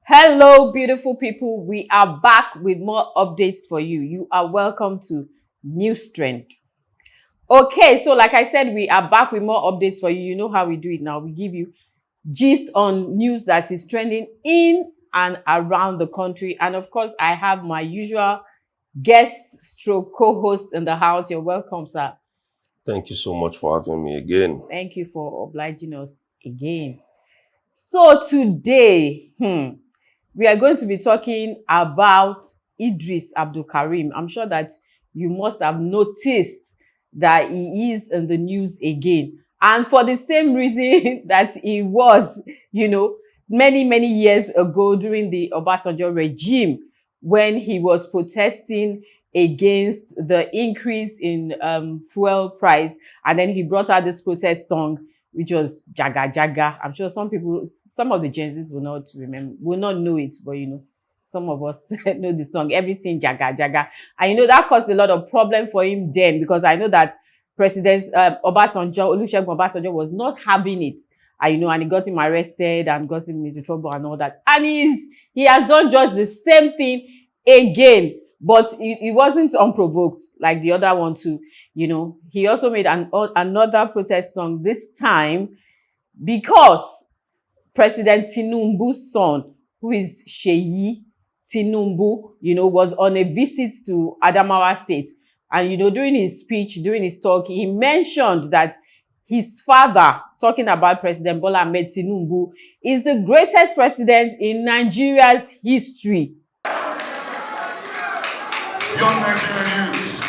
Hello, beautiful people. We are back with more updates for you. You are welcome to News Trend. Okay, so like I said, we are back with more updates for you. You know how we do it now. We give you gist on news that is trending in and around the country. And of course, I have my usual guest stroke co-host in the house. You're welcome, sir. Thank you so much for having me again. Thank you for obliging us again. So today, we are going to be talking about Idris Abdulkarim. I'm sure that you must have noticed that he is in the news again. And for the same reason that he was, many years ago during the Obasanjo regime, when he was protesting against the increase in fuel price. And then he brought out this protest song, which was Jaga Jaga. I'm sure some of the Gen Zs will not know it, but some of us know the song, everything Jaga Jaga. And that caused a lot of problem for him then, because I know that President Olusegun Obasanjo was not having it. And he got him arrested and got him into trouble and all that. And he has done just the same thing again, but it wasn't unprovoked like the other one too. He also made another protest song this time because President Tinubu's son, who is Sheyi Tinubu, was on a visit to Adamawa State. And, during his speech, during his talk, he mentioned that his father, talking about President Bola Ahmed Tinubu, is the greatest president in Nigeria's history. Young Nigerian youth,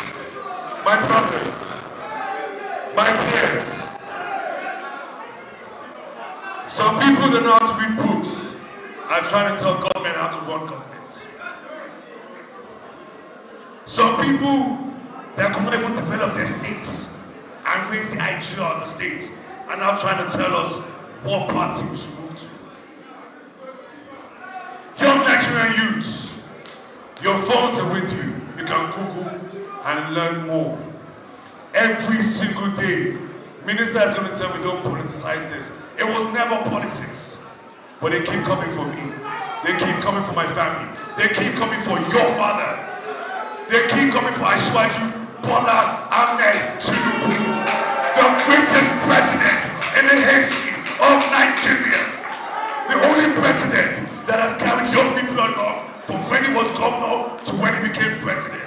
my brothers, my peers. Some people don't know how to read books and trying to tell government how to run government. Some people that could not even develop their states and raise the idea of the state are now trying to tell us what party we should move to. Young Nigerian youths, your phones are with you. You can Google and learn more. Every single day, minister is going to tell me don't politicize this. It was never politics. But they keep coming for me. They keep coming for my family. They keep coming for your father. They keep coming for Asiwaju Bola Ahmed Tinubu, the greatest president in the history of Nigeria. The only president that has carried young people along from when he was governor to when he became president.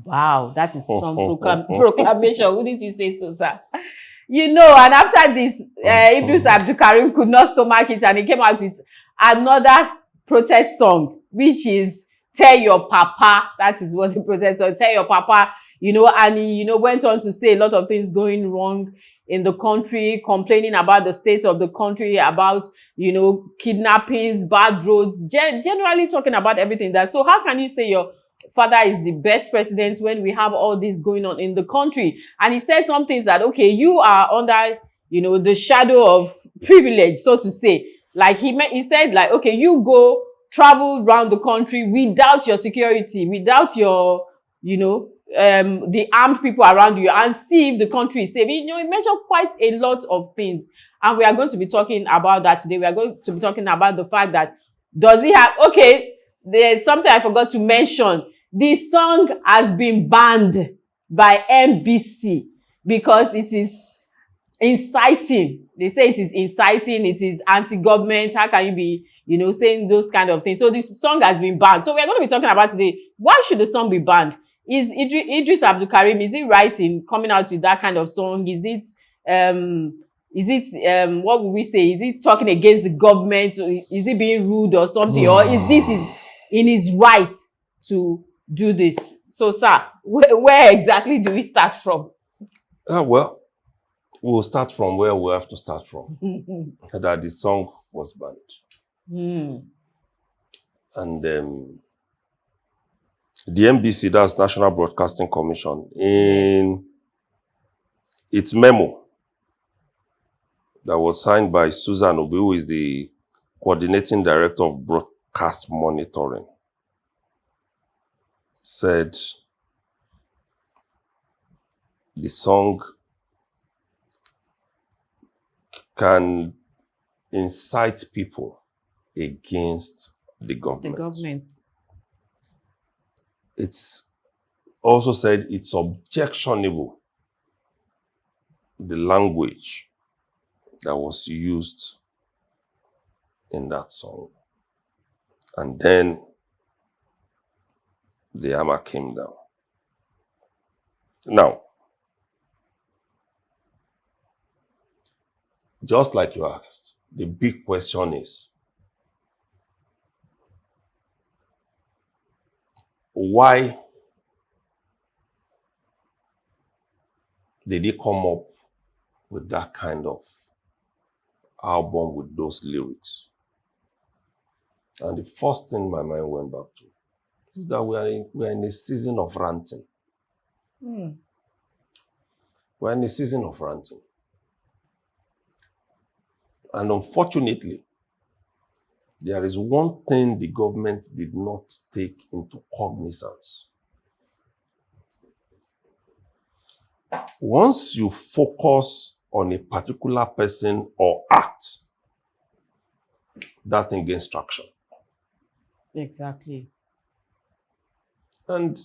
Wow, that is some proclamation. Wouldn't you say so, sir? And after this, Idris Abdulkarim could not stomach it, and he came out with another protest song, which is Tell Your Papa. That is what the protest song, Tell Your Papa, and he, went on to say a lot of things going wrong in the country, complaining about the state of the country, about, kidnappings, bad roads, generally talking about everything that. So how can you say your father is the best president when we have all this going on in the country? And he said some things that, okay, you are under, the shadow of privilege, so to say. Like he said, like, okay, you go travel around the country without your security, without your, the armed people around you, and see if the country is safe. He mentioned quite a lot of things. And we are going to be talking about that today. We are going to be talking about the fact that, does he have, okay, there's something I forgot to mention. The song has been banned by NBC because it is inciting. They say it is inciting, it is anti-government. How can you be, saying those kind of things? So this song has been banned. So we are going to be talking about today, why should the song be banned? Is Idris Abdulkarim, is it right in coming out with that kind of song? Is it what would we say? Is it talking against the government? Is it being rude or something? Or is it in his right to do this? So, sir, where exactly do we start from? Well, we'll start from where we have to start from. That the song was banned. And the NBC, that's National Broadcasting Commission, in its memo that was signed by Susan Obi, who is the coordinating director of broadcast monitoring, said the song can incite people against the The government. government. It's also said it's objectionable, the language that was used in that song. And then the hammer came down. Now, just like you asked, the big question is, why did he come up with that kind of album with those lyrics? And the first thing my mind went back to is that we are in a season of ranting. Hmm. We're in a season of ranting. And unfortunately, there is one thing the government did not take into cognizance. Once you focus on a particular person or act, that thing gains traction. Exactly. And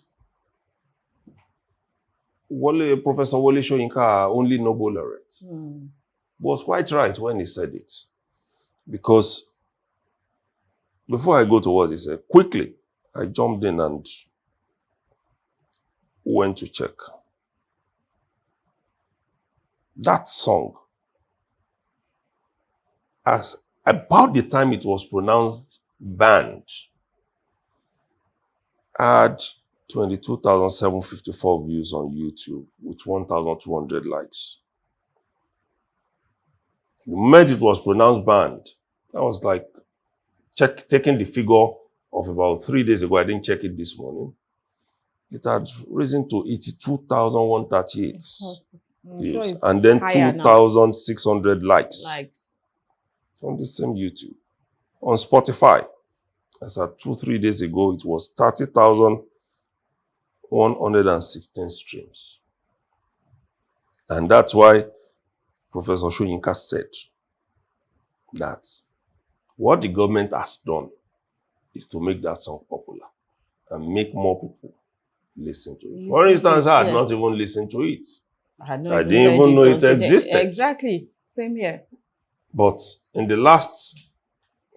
Professor Wole Soyinka, only Nobel laureate, was quite right when he said it. Because before I go to what he said, quickly, I jumped in and went to check. That song, as about the time it was pronounced banned, had 22,754 views on YouTube with 1,200 likes. The moment it was pronounced banned, I was like, taking the figure of about 3 days ago, I didn't check it this morning. It had risen to 82,138 views, and then 2,600 likes on the same YouTube. On Spotify, as at 2-3 days ago, it was 30,116 streams. And that's why Professor Soyinka said that what the government has done is to make that song popular and make more people listen to it. For instance, I had not even listened to it. I didn't even know it existed. Exactly. Same here. But in the last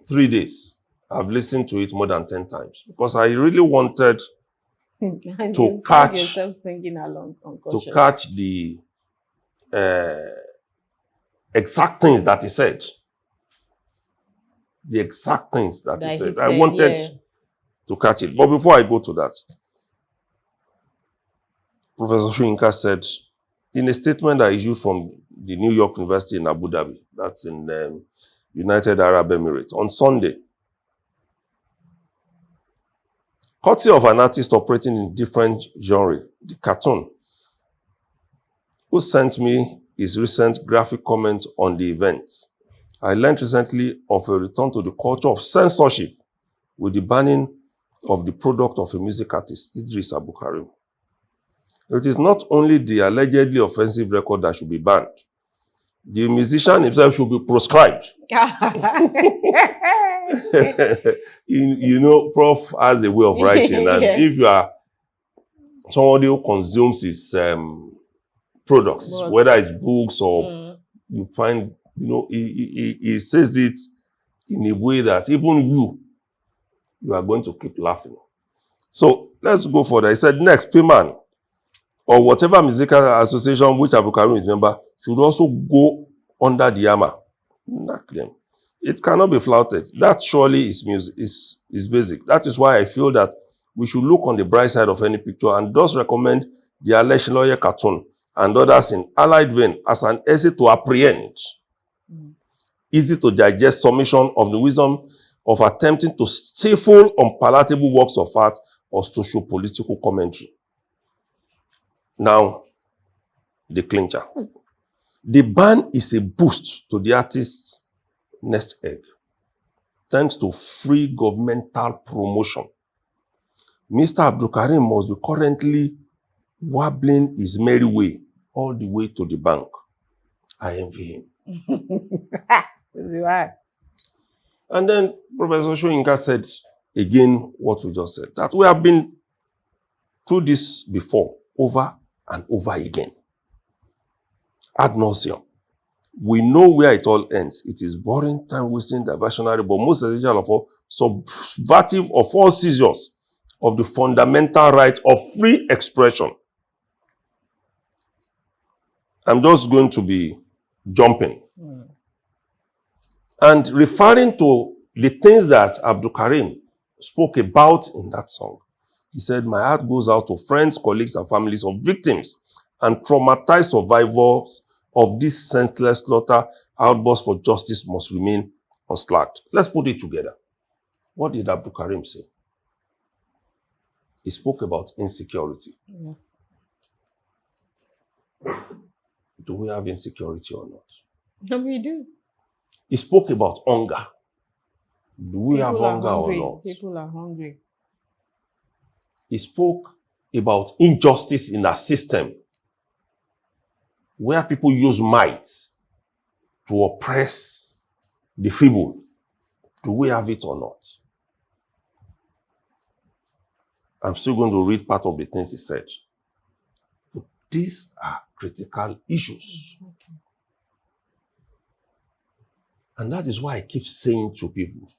3 days, I've listened to it more than 10 times because I really wanted to catch yourself singing along the exact things that he said. The exact things that he said. I wanted to catch it. But before I go to that, Professor Soyinka said in a statement that issued from the New York University in Abu Dhabi, that's in United Arab Emirates, on Sunday, courtesy of an artist operating in different genre, the cartoon, who sent me his recent graphic comment on the event. I learned recently of a return to the culture of censorship with the banning of the product of a music artist, Idris Abdulkarim. It is not only the allegedly offensive record that should be banned. The musician himself should be proscribed. You know, Prof has a way of writing, and if you are somebody who consumes his products, whether it's books or you find, you know, he says it in a way that even you are going to keep laughing. So let's go further. He said, next, Payman or whatever musical association which Abdulkarim is member should also go under the hammer. It cannot be flouted. That surely is music, is basic. That is why I feel that we should look on the bright side of any picture and thus recommend the alleged lawyer cartoon and others in allied vein as an easy to apprehend, easy to digest summation of the wisdom of attempting to stifle unpalatable works of art or socio-political commentary. Now, the clincher. The ban is a boost to the artist's nest egg, thanks to free governmental promotion. Mr. Abdulkarim must be currently wobbling his merry way all the way to the bank. I envy him. And then Professor Soyinka said again what we just said, that we have been through this before, over and over again. Ad nauseum. We know where it all ends. It is boring, time-wasting, diversionary, but most essential of all, subversive of all seizures of the fundamental right of free expression. I'm just going to be jumping. And referring to the things that Abdul Karim spoke about in that song, he said, my heart goes out to friends, colleagues, and families of victims and traumatized survivors of this senseless slaughter. Outbursts for justice must remain unslacked. Let's put it together. What did Abdul Karim say? He spoke about insecurity. Yes. Do we have insecurity or not? No, we do. He spoke about hunger. Do we have hunger or not? People are hungry. He spoke about injustice in our system, where people use might to oppress the feeble. Do we have it or not? I'm still going to read part of the things he said. But these are critical issues. Okay. And that is why I keep saying to people,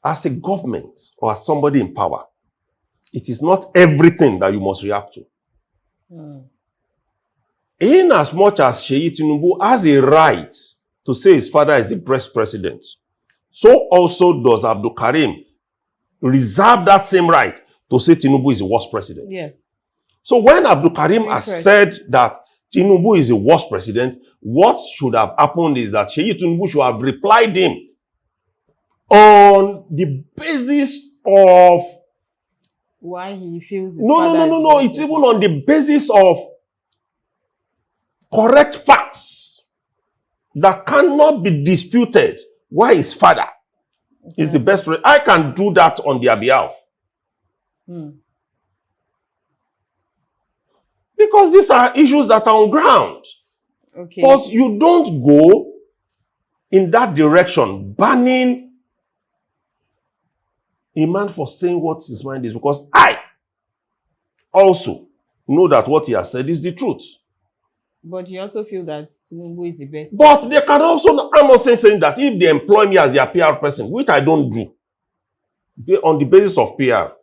as a government or as somebody in power, it is not everything that you must react to. In as much as Seyi Tinubu has a right to say his father is the best president, so also does Abdul Karim reserve that same right to say Tinubu is the worst president. Yes. So when Abdul Karim has said that Tinubu is the worst president, what should have happened is that Seyi Tinubu should have replied him on the basis of why he feels his father No. It's even on the basis of correct facts that cannot be disputed. Why his father is the best president. I can do that on their behalf. Because these are issues that are on ground. Okay. But you don't go in that direction, banning a man for saying what his mind is, because I also know that what he has said is the truth. But you also feel that Tinubu is the best. But they can also, I'm not saying that if they employ me as their PR person, which I don't do, on the basis of PR,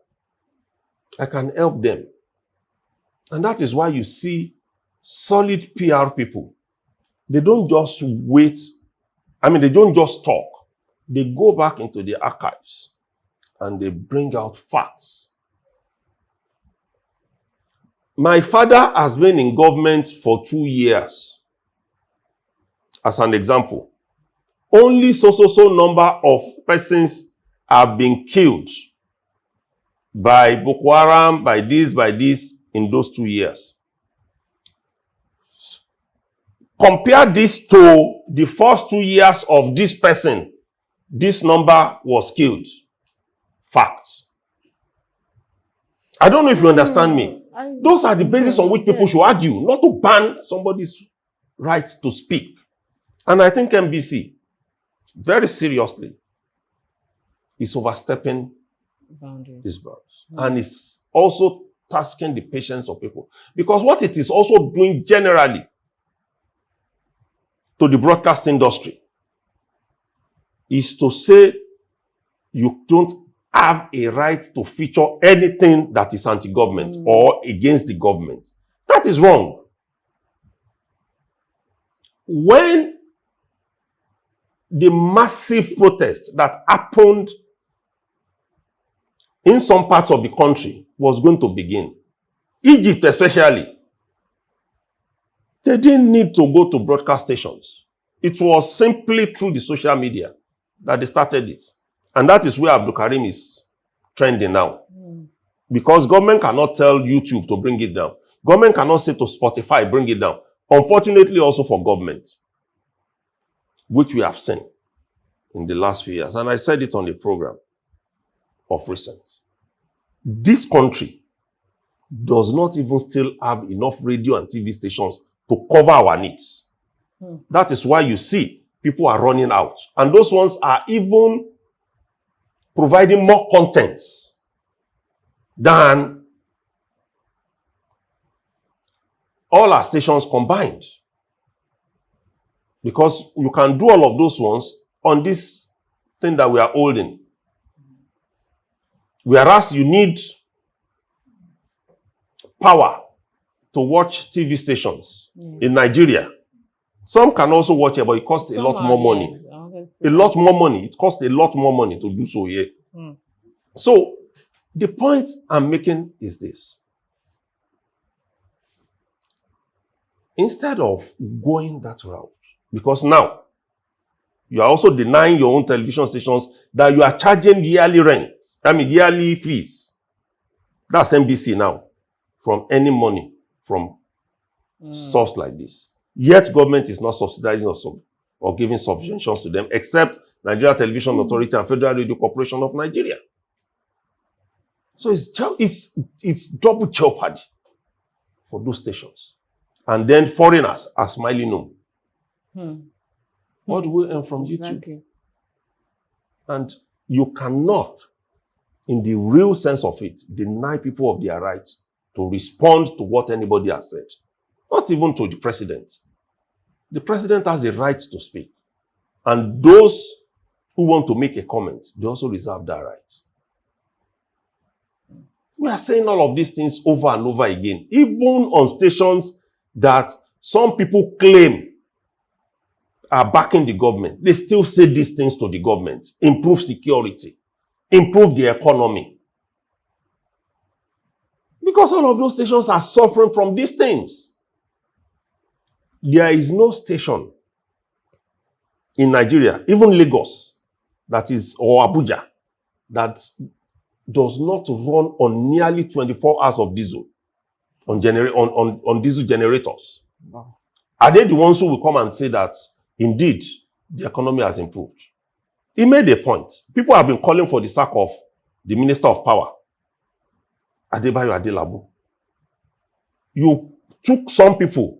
I can help them. And that is why you see solid PR people. They don't just wait. They don't just talk. They go back into the archives and they bring out facts. My father has been in government for 2 years. As an example, only so number of persons have been killed by Boko Haram, by this, in those 2 years. Compare this to the first 2 years of this person. This number was killed. Fact. I don't know if you understand me. Those are the basis on which people should argue, not to ban somebody's right to speak. And I think NBC, very seriously, is overstepping these boundaries. And it's also tasking the patience of people. Because what it is also doing generally to the broadcast industry is to say you don't have a right to feature anything that is anti-government or against the government. That is wrong. When the massive protest that happened in some parts of the country was going to begin, Egypt especially, they didn't need to go to broadcast stations. It was simply through the social media that they started it. And that is where Abdul Karim is trending now. Because government cannot tell YouTube to bring it down. Government cannot say to Spotify, bring it down. Unfortunately, also for government, which we have seen in the last few years. And I said it on the program of recent. This country does not even still have enough radio and TV stations to cover our needs. That is why you see people are running out. And those ones are even providing more contents than all our stations combined. Because you can do all of those ones on this thing that we are holding. Whereas you need power to watch TV stations in Nigeria. Some can also watch it, but it costs a lot more money. A lot more money. It costs a lot more money to do so here. So the point I'm making is this. Instead of going that route, because now you are also denying your own television stations that you are charging yearly rents, yearly fees. That's NBC now, from any money from stuff like this. Yet government is not subsidizing or giving subventions to them, except Nigeria Television Authority and Federal Radio Corporation of Nigeria. So it's double jeopardy for those stations. And then foreigners are smiling on. What do we earn from YouTube? Exactly. And you cannot, in the real sense of it, deny people of their right to respond to what anybody has said. Not even to the president. The president has a right to speak. And those who want to make a comment, they also reserve that right. We are saying all of these things over and over again, even on stations that some people claim are backing the government. They still say these things to the government. Improve security. Improve the economy. Because all of those stations are suffering from these things. There is no station in Nigeria, even Lagos, that is, or Abuja, that does not run on nearly 24 hours of diesel, on diesel generators. Wow. Are they the ones who will come and say that, indeed, the economy has improved? He made a point. People have been calling for the sack of the Minister of Power, Adebayo Adelabu. You took some people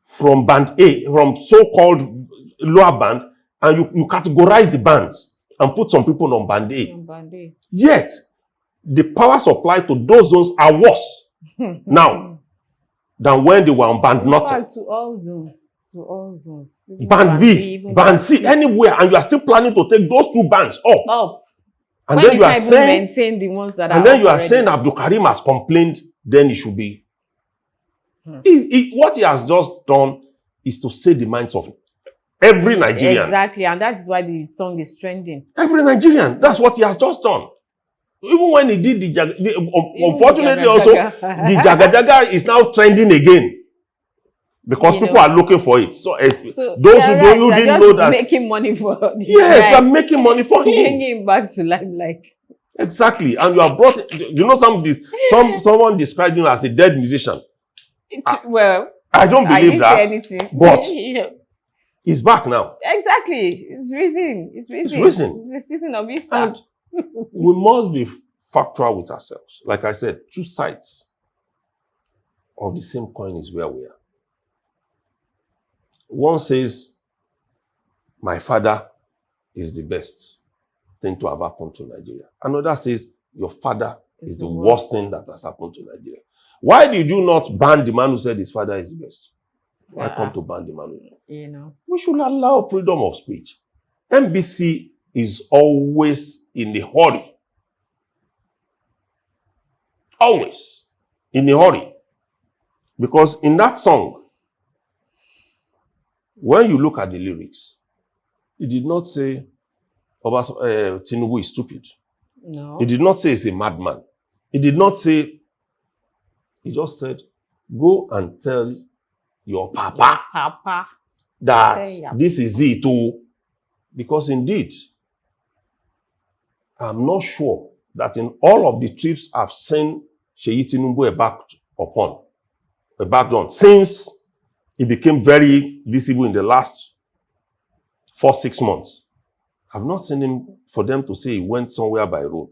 from band A, from so-called lower band, and you categorize the bands and put some people on band A. Band A. Yet, the power supply to those zones are worse now than when they were on band nothing. To all zones. To all zones. Band B, band C, anywhere, and you are still planning to take those two bands up. And when then you are even saying, maintain the ones that and are then you are already. saying Abdul Karim has complained, then it should be. What he has just done is to say the minds of every Nigerian. Exactly, and that's why the song is trending. Every Nigerian. That's what he has just done. Even when he did unfortunately also, the Jaga Jaga is now trending again. Because people are looking for it. So those who didn't know that. Making money for the Yes, you are making money for him. Bringing him back to limelight. Exactly. And you have brought, someone described him as a dead musician. Well, I don't believe that. Say anything. But he's back now. Exactly. It's risen. It's risen. It's the season of Easter. And we must be factual with ourselves. Like I said, two sides of the same coin is where we are. One says, my father is the best thing to have happened to Nigeria. Another says, your father is the worst thing that has happened to Nigeria. Why did you not ban the man who said his father is the best? Why come to ban the man? We should allow freedom of speech. NBC is always in a hurry. Always in a hurry. Because in that song, when you look at the lyrics, it did not say Tinubu is stupid. No. It did not say he's a madman. It did not say, he just said, go and tell your papa that this is it too. Because indeed, I'm not sure that in all of the trips I've seen Seyi Tinubu embarked on since it became very visible in the last 4-6 months. I've not seen him for them to say he went somewhere by road.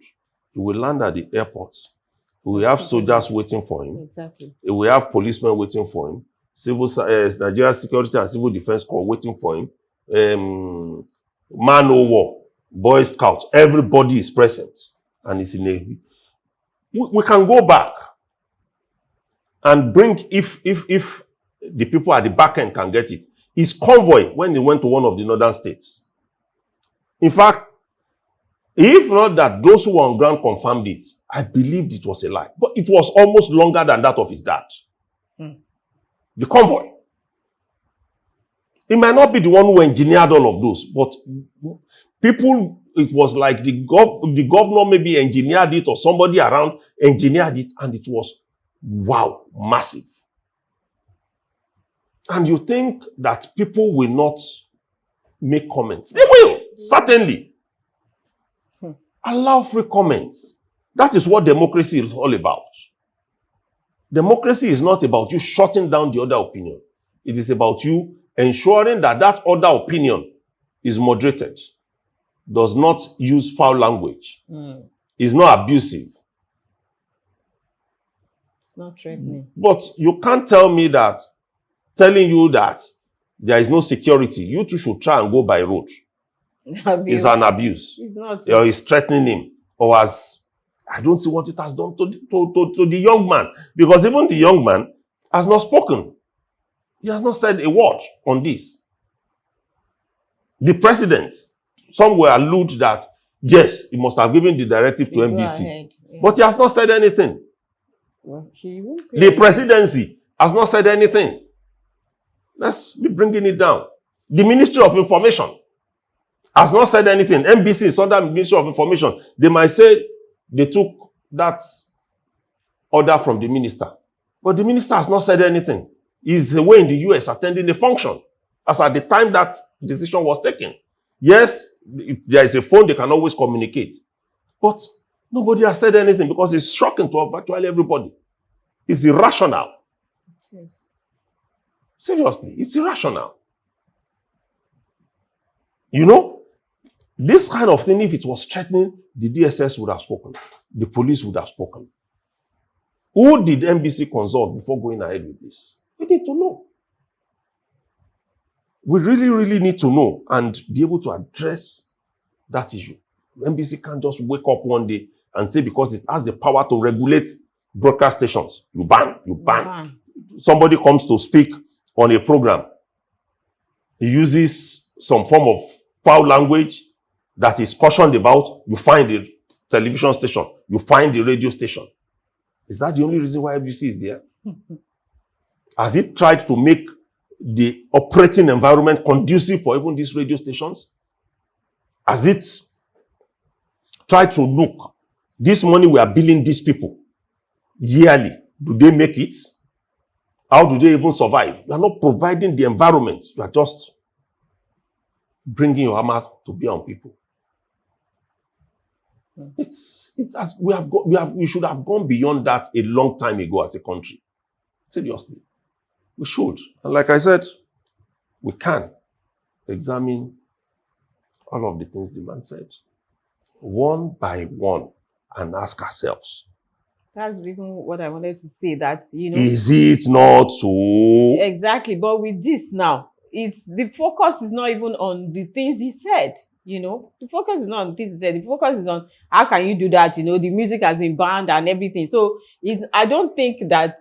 He will land at the airport. He will have soldiers waiting for him. Exactly. He will have policemen waiting for him. Nigeria Security and Civil Defense Corps waiting for him. Man O War, Boy Scouts, everybody is present. And it's in a... We can go back and bring, if the people at the back end can get it, his convoy when they went to one of the northern states. In fact, if not that those who were on ground confirmed it, I believed it was a lie. But it was almost longer than that of his dad. The convoy. It might not be the one who engineered all of those, but people, it was like the governor maybe engineered it or somebody around engineered it, and it was, wow, massive. And you think that people will not make comments? They will, certainly. Allow free comments. That is what democracy is all about. Democracy is not about you shutting down the other opinion. It is about you ensuring that that other opinion is moderated, does not use foul language, is not abusive. It's not threatening. But you can't tell me that, telling you that there is no security, you two should try and go by road. Is an abuse. It's not. Or is threatening him. Or as I don't see what it has done to the young man. Because even the young man has not spoken. He has not said a word on this. The president, some will allude that, yes, he must have given the directive to NBC. Yeah. But he has not said anything. Well, he will say the presidency has not said anything. Let's be bringing it down. The Ministry of Information has not said anything. NBC is under Ministry of Information. They might say they took that order from the minister. But the minister has not said anything. He's away in the US attending a function as at the time that decision was taken. Yes, if there is a phone, they can always communicate. But nobody has said anything because it's shocking to virtually everybody. It's irrational. Yes. Seriously, it's irrational. You know, this kind of thing, if it was threatening, the DSS would have spoken. The police would have spoken. Who did NBC consult before going ahead with this? We need to know. We really, really need to know and be able to address that issue. NBC can't just wake up one day and say because it has the power to regulate broadcast stations. You ban. Somebody comes to speak on a program. He uses some form of foul language that is cautioned about. You find the television station. You find the radio station. Is that the only reason why NBC is there? Has it tried to make the operating environment conducive for even these radio stations? Has it tried to look, this money we are billing these people yearly, do they make it? How do they even survive? You are not providing the environment. You are just bringing your hammer to bear on people. We should have gone beyond that a long time ago as a country. Seriously. We should. And like I said, we can examine all of the things the man said, one by one, and ask ourselves. That's even what I wanted to say, that, you know. Is it not so? Exactly. But with this now, the focus is not even on the things he said, you know. The focus is not on things he said. The focus is on how can you do that, you know. The music has been banned and everything. So I don't think that,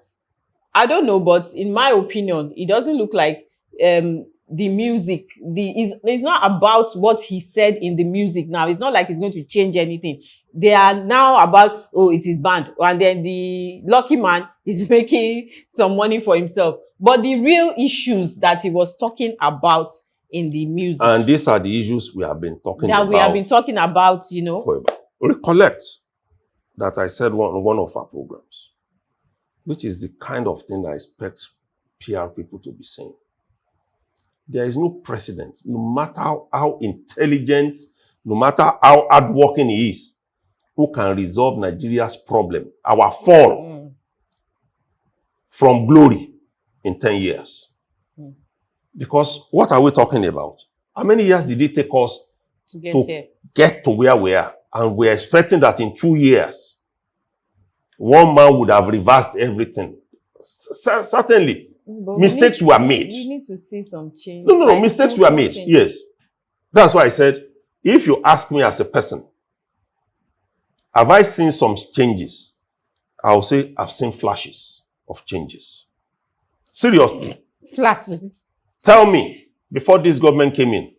I don't know, but in my opinion, it doesn't look like the music, it's not about what he said in the music now. It's not like it's going to change anything. They are now about, oh, it is banned. And then the lucky man is making some money for himself. But the real issues that he was talking about in the music. And these are the issues we have been talking about. That we have been talking about, you know. Forever. Recollect that I said on one of our programs, which is the kind of thing I expect PR people to be saying. There is no president, no matter how intelligent, no matter how hardworking he is, who can resolve Nigeria's problem, our fall from glory in 10 years. Because what are we talking about? How many years did it take us to get to where we are? And we are expecting that in 2 years, one man would have reversed everything. Certainly, But Mistakes were made. We need to see some change. No, mistakes were made. Change. Yes. That's why I said, if you ask me as a person, have I seen some changes? I'll say I've seen flashes of changes. Seriously. Flashes. Tell me, before this government came in,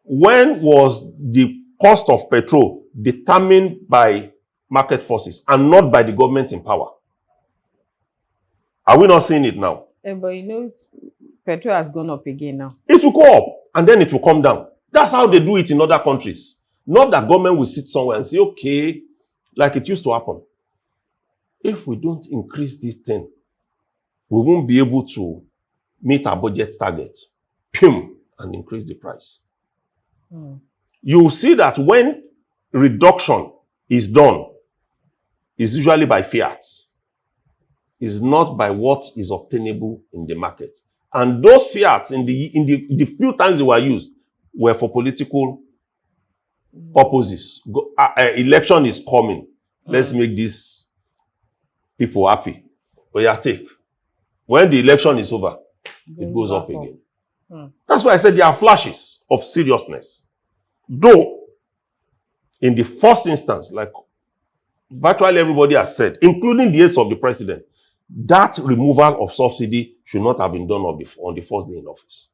when was the cost of petrol determined by market forces and not by the government in power? Are we not seeing it now? But you know, petrol has gone up again now. It will go up and then it will come down. That's how they do it in other countries. Not that government will sit somewhere and say, okay, like it used to happen. If we don't increase this thing, we won't be able to meet our budget target. Pum, and increase the price. You will see that when reduction is done, it's usually by fiat. It's not by what is obtainable in the market. And those fiats in the few times they were used were for political purposes. Election is coming. Let's make these people happy. But yeah, take. When the election is over, it goes up again. That's why I said there are flashes of seriousness. Though, in the first instance, like virtually everybody has said, including the aides of the president, that removal of subsidy should not have been done on the first day in office.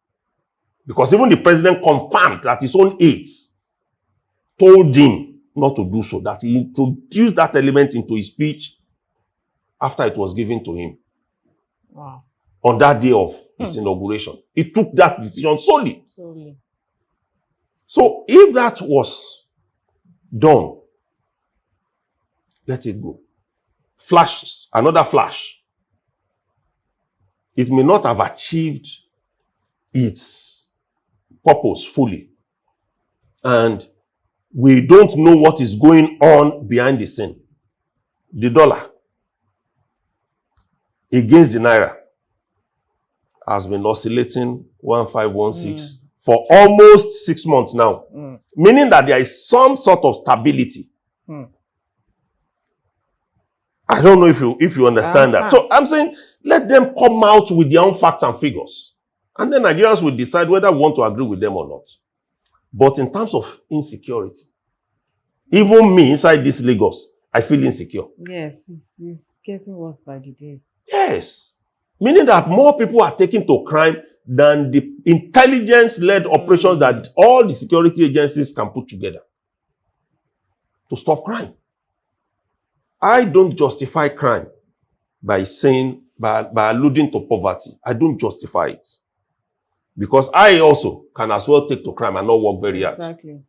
Because even the president confirmed that his own aides told him not to do so, that he introduced that element into his speech after it was given to him. Wow. On that day of his inauguration. He took that decision solely. So if that was done, let it go. Flashes, another flash. It may not have achieved its purpose fully. And we don't know what is going on behind the scene. The dollar against the naira has been oscillating 1516 for almost 6 months now. Meaning that there is some sort of stability. I don't know if you understand that. So I'm saying, let them come out with their own facts and figures. And then Nigerians will decide whether we want to agree with them or not. But in terms of insecurity, even me inside this Lagos, I feel insecure. Yes, it's getting worse by the day. Yes. Meaning that more people are taken to crime than the intelligence-led operations that all the security agencies can put together to stop crime. I don't justify crime by saying, by alluding to poverty. I don't justify it. Because I also can as well take to crime and not work very hard. Exactly.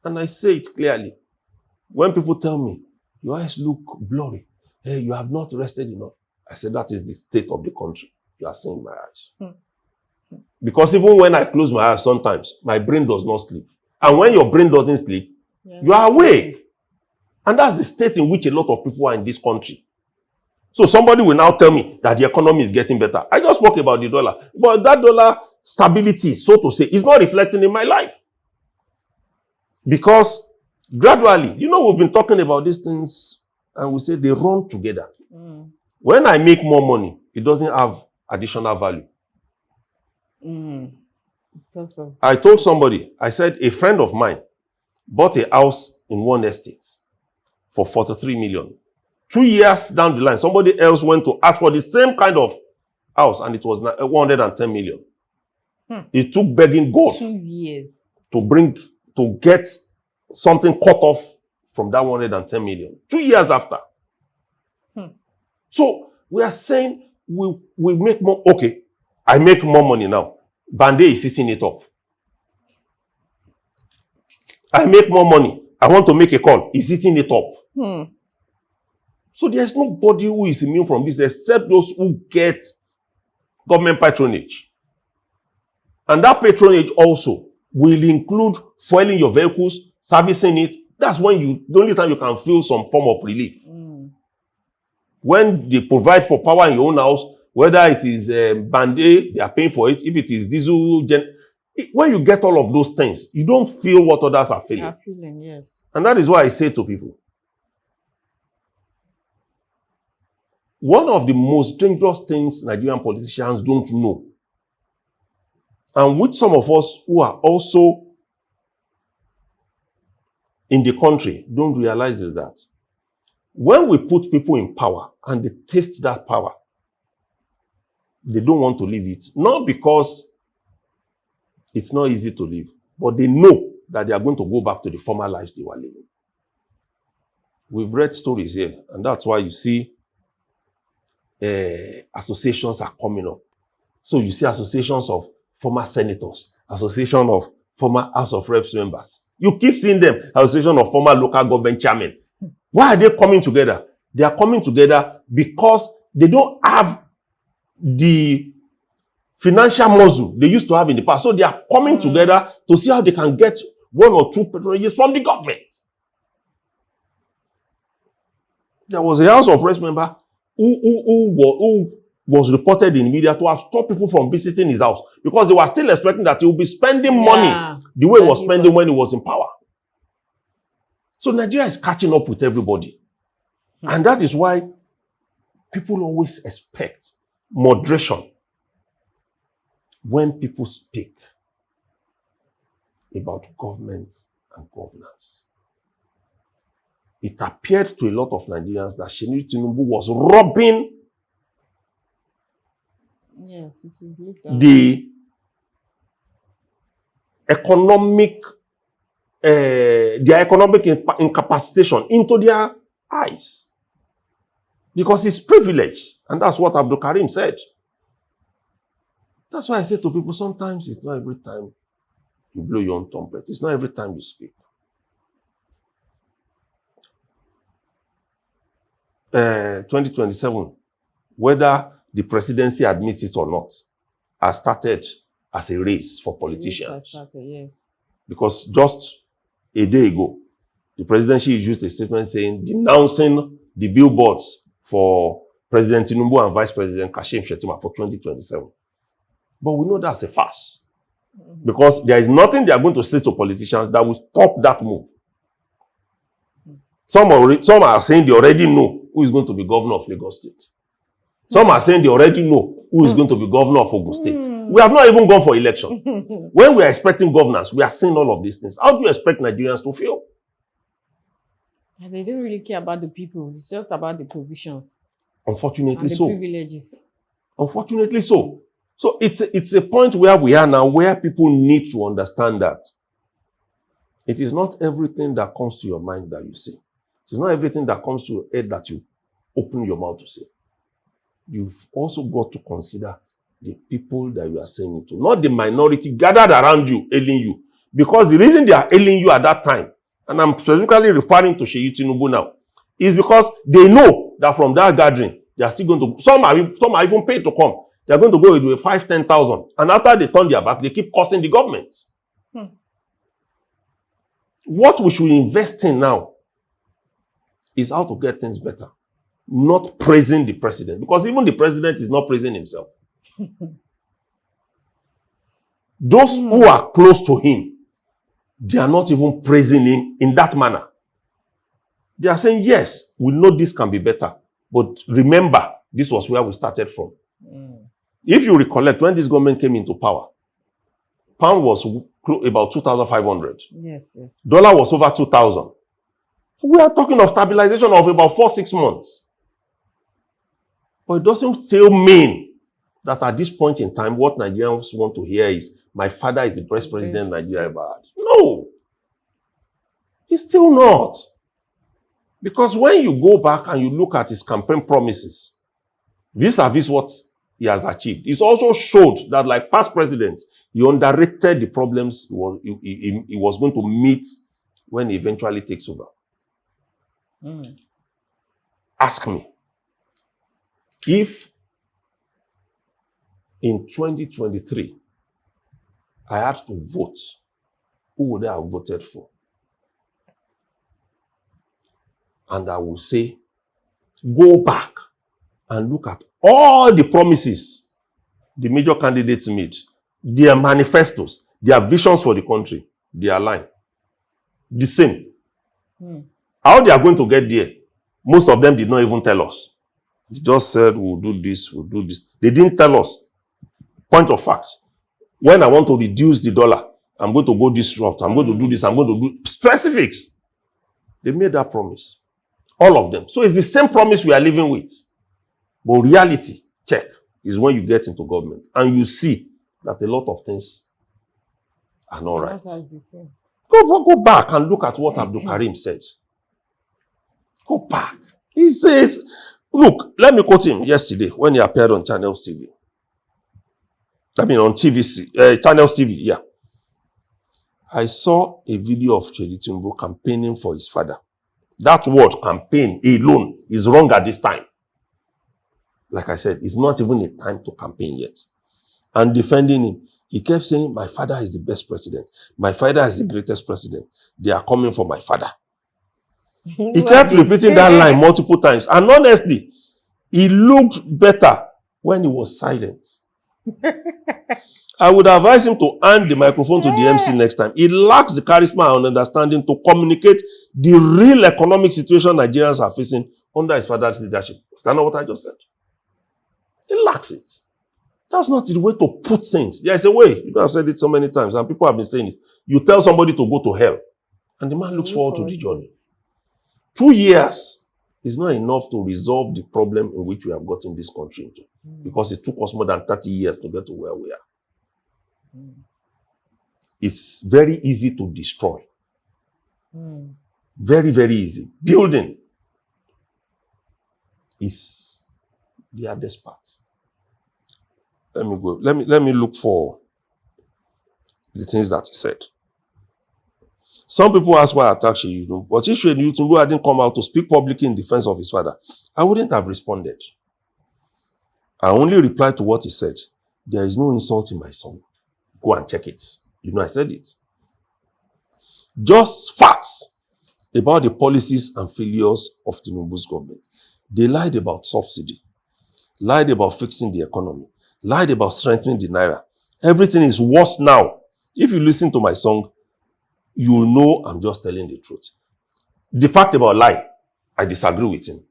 And I say it clearly. When people tell me, your eyes look blurry, hey, you have not rested enough. I said, that is the state of the country. You are seeing my eyes. Because even when I close my eyes sometimes, my brain does not sleep. And when your brain doesn't sleep, you are awake. And that's the state in which a lot of people are in this country. So somebody will now tell me that the economy is getting better. I just spoke about the dollar. But that dollar stability, so to say, is not reflecting in my life. Because gradually, we've been talking about these things and we say they run together. When I make more money, it doesn't have additional value. I told somebody, I said, a friend of mine bought a house in one estate for 43 million. 2 years down the line, somebody else went to ask for the same kind of house and it was 110 million. It took begging God 2 years to get something cut off from that 110 million. 2 years after. So we are saying we make more. Okay, I make more money now. Bande is sitting it up. I make more money. I want to make a call. He's eating it up. So there's nobody who is immune from this except those who get government patronage. And that patronage also will include fueling your vehicles, servicing it. That's when the only time you can feel some form of relief. When they provide for power in your own house, whether it is Bande, they are paying for it. If it is diesel, when you get all of those things, you don't feel what others are feeling. Yes. And that is why I say to people, one of the most dangerous things Nigerian politicians don't know, and which some of us who are also in the country don't realize, is that when we put people in power and they taste that power, they don't want to leave it. Not because it's not easy to leave, but they know that they are going to go back to the former lives they were living. We've read stories here, and that's why you see associations are coming up. So you see associations of former senators, association of former House of Reps members. You keep seeing them, association of former local government chairmen. Why are they coming together? They are coming together because they don't have the financial muscle they used to have in the past. So they are coming together to see how they can get 1 or 2 patronages from the government. There was a House of Reps member who was reported in the media to have stopped people from visiting his house because they were still expecting that he would be spending money the way he was spending when he was in power. So Nigeria is catching up with everybody. And that is why people always expect moderation when people speak about government and governance. It appeared to a lot of Nigerians that Senator Tinubu was robbing the economic, their economic incapacitation into their eyes. Because it's privilege. And that's what Abdul Karim said. That's why I say to people, sometimes it's not every time you blow your own trumpet. It's not every time you speak. 2027, whether the presidency admits it or not, has started as a race for politicians. Yes. Because just a day ago, the presidency issued a statement saying, denouncing the billboards for President Tinubu and Vice President Kashim Shettima for 2027. But we know that's a farce. Because there is nothing they are going to say to politicians that will stop that move. Some are saying they already know who is going to be governor of Lagos State. Some are saying they already know who is going to be governor of Ogun State. We have not even gone for election. When we are expecting governance, we are seeing all of these things. How do you expect Nigerians to feel? They don't really care about the people. It's just about the positions. Unfortunately and the so. privileges. Unfortunately so. So it's a point where we are now where people need to understand that it is not everything that comes to your mind that you say. It is not everything that comes to your head that you open your mouth to say. You've also got to consider the people that you are saying it to, not the minority gathered around you, ailing you. Because the reason they are ailing you at that time, and I'm specifically referring to Seyi Tinubu now, is because they know that from that gathering, they are still going to, some are even paid to come. They are going to go with 5,000-10,000. And after they turn their back, they keep cursing the government. What we should invest in now is how to get things better. Not praising the president. Because even the president is not praising himself. Those who are close to him, they are not even praising him in that manner. They are saying, yes, we know this can be better. But remember, this was where we started from. If you recollect, when this government came into power, pound was about 2,500. Yes. Dollar was over 2,000. We are talking of stabilization of about 4-6 months. But it doesn't still mean that at this point in time, what Nigerians want to hear is, my father is the best president Nigeria ever had. No. He's still not. Because when you go back and you look at his campaign promises, vis-a-vis what he has achieved, it also showed that, like past presidents, he underrated the problems he was going to meet when he eventually takes over. Ask me, if in 2023 I had to vote, who would I have voted for? And I will say, go back and look at all the promises the major candidates made, their manifestos, their visions for the country, they align. The same. How they are going to get there, most of them did not even tell us. They just said, we'll do this, we'll do this. They didn't tell us. Point of fact. When I want to reduce the dollar, I'm going to go this route. I'm going to do this. I'm going to do specifics. They made that promise. All of them. So it's the same promise we are living with. But reality, check, is when you get into government and you see that a lot of things are not right. The same. Go back and look at what Abdul Karim said. Go back. He says, look, let me quote him yesterday when he appeared on Channels TV. I mean on TVC, Channels TV, yeah. I saw a video of Chedi Tinubu campaigning for his father. That word, campaign, alone, is wrong at this time. Like I said, it's not even a time to campaign yet. And defending him, he kept saying, my father is the best president. My father is the greatest president. They are coming for my father. He kept repeating that line multiple times. And honestly, he looked better when he was silent. I would advise him to hand the microphone to the MC next time. He lacks the charisma and understanding to communicate the real economic situation Nigerians are facing under his father's leadership. Is that not what I just said? He lacks it. That's not the way to put things. There is a way. You know, I've said it so many times, and people have been saying it. You tell somebody to go to hell, and the man looks forward to the journey. 2 years is not enough to resolve the problem in which we have gotten this country into, because it took us more than 30 years to get to where we are. It's very easy to destroy. Very, very easy. Building is the hardest part. Let me go. Let me look for the things that he said. Some people ask why I attack Sheyi Tinubu, but if Sheyi Tinubu hadn't come out to speak publicly in defense of his father, I wouldn't have responded. I only replied to what he said. There is no insult in my song. Go and check it. You know, I said it. Just facts about the policies and failures of Tinubu's government. They lied about subsidy, lied about fixing the economy, lied about strengthening the naira. Everything is worse now. If you listen to my song, you will know I'm just telling the truth. The fact about lie, I disagree with him.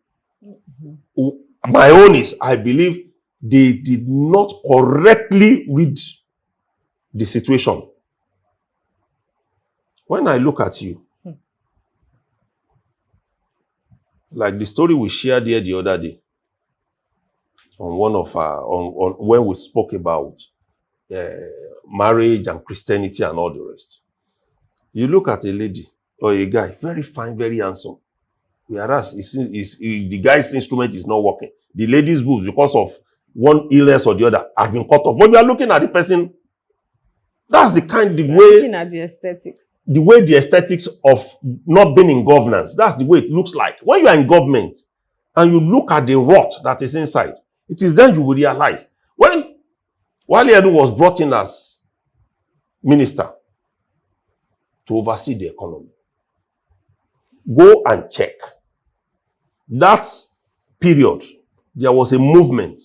My own is, I believe they did not correctly read the situation. When I look at you, like the story we shared here the other day, on one of our, on when we spoke about marriage and Christianity and all the rest. You look at a lady or a guy, very fine, very handsome. Whereas the guy's instrument is not working. The lady's boobs, because of one illness or the other, have been cut off. But you are looking at the person. That's the kind, the way. Looking at the aesthetics. The way the aesthetics of not being in governance. That's the way it looks like. When you are in government and you look at the rot that is inside, it is then you will realize. When Wale Edu was brought in as minister to oversee the economy, go and check. That period, there was a movement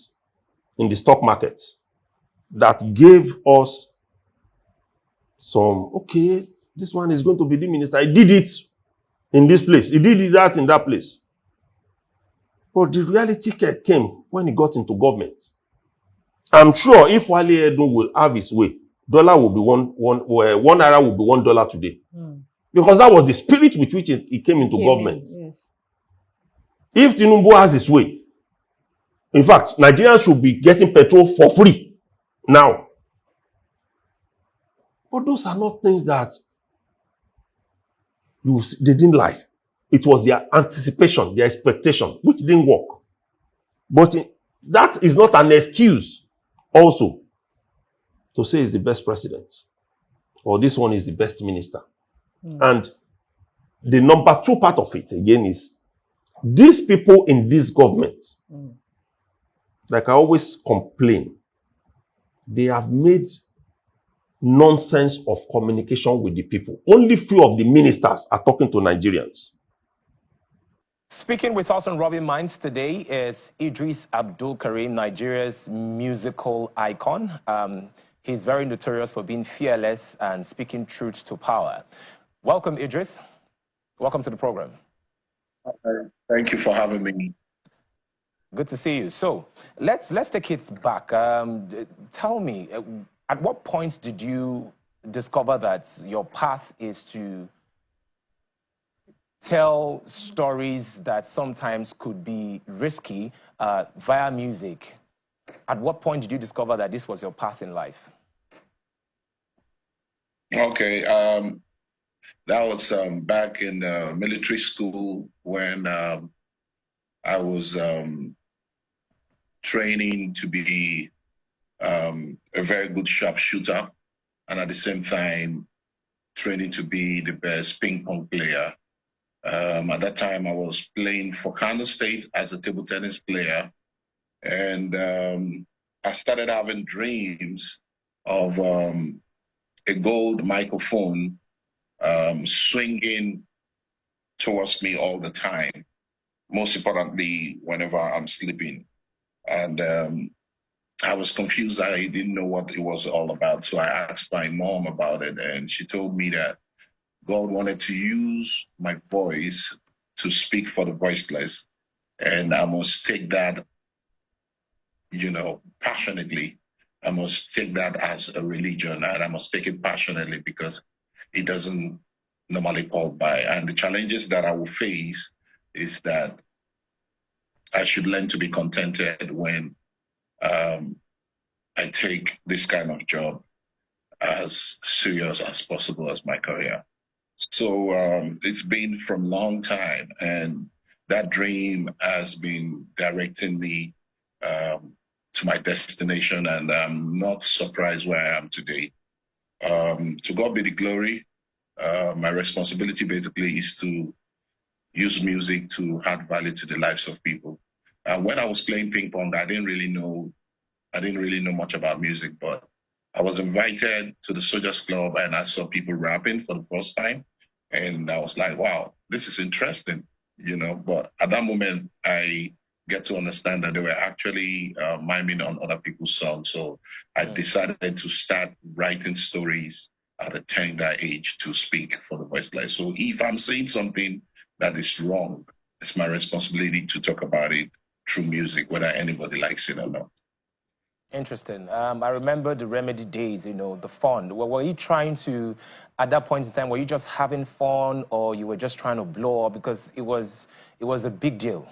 in the stock market that gave us some, okay, this one is going to be the minister. He did it in this place. He did that in that place. But the reality came when he got into government. I'm sure if Wale Edu will have his way, dollar will be one naira will be $1 today. Because that was the spirit with which he came into government. Yes. If Tinubu has his way, in fact, Nigerians should be getting petrol for free now. But those are not things that they didn't lie. It was their anticipation, their expectation, which didn't work. But that is not an excuse also to say he's the best president or this one is the best minister. And the number two part of it again is these people in this government, like I always complain, they have made nonsense of communication with the people. Only few of the ministers are talking to Nigerians. Speaking with us on Robin Minds today is Idris Abdul Karim, Nigeria's musical icon. He's very notorious for being fearless and speaking truth to power. Welcome, Idris. Welcome to the program. Thank you for having me. Good to see you. So let's take it back. Tell me, at what point did you discover that your path is to tell stories that sometimes could be risky via music? At what point did you discover that this was your path in life? Okay, that was back in military school when I was training to be a very good sharpshooter, and at the same time training to be the best ping pong player. At that time, I was playing for Kano State as a table tennis player, and I started having dreams of a gold microphone swinging towards me all the time. Most importantly, whenever I'm sleeping. And I was confused. I didn't know what it was all about. So I asked my mom about it, and she told me that God wanted to use my voice to speak for the voiceless. And I must take that, passionately. I must take that as a religion, and I must take it passionately because it doesn't normally fall by. And the challenges that I will face is that I should learn to be contented when I take this kind of job as serious as possible as my career. So it's been from long time, and that dream has been directing me to my destination, and I'm not surprised where I am today. To God be the glory. My responsibility basically is to use music to add value to the lives of people. When I was playing ping pong, I didn't really know much about music, but I was invited to the Soldiers Club and I saw people rapping for the first time. And I was like, wow, this is interesting, But at that moment, I get to understand that they were actually miming on other people's songs. So I decided to start writing stories at a tender age to speak for the voiceless. So if I'm saying something that is wrong, it's my responsibility to talk about it through music, whether anybody likes it or not. Interesting. I remember the Remedy days, the fun. Were you trying to, at that point in time, were you just having fun or you were just trying to blow up? Because it was a big deal.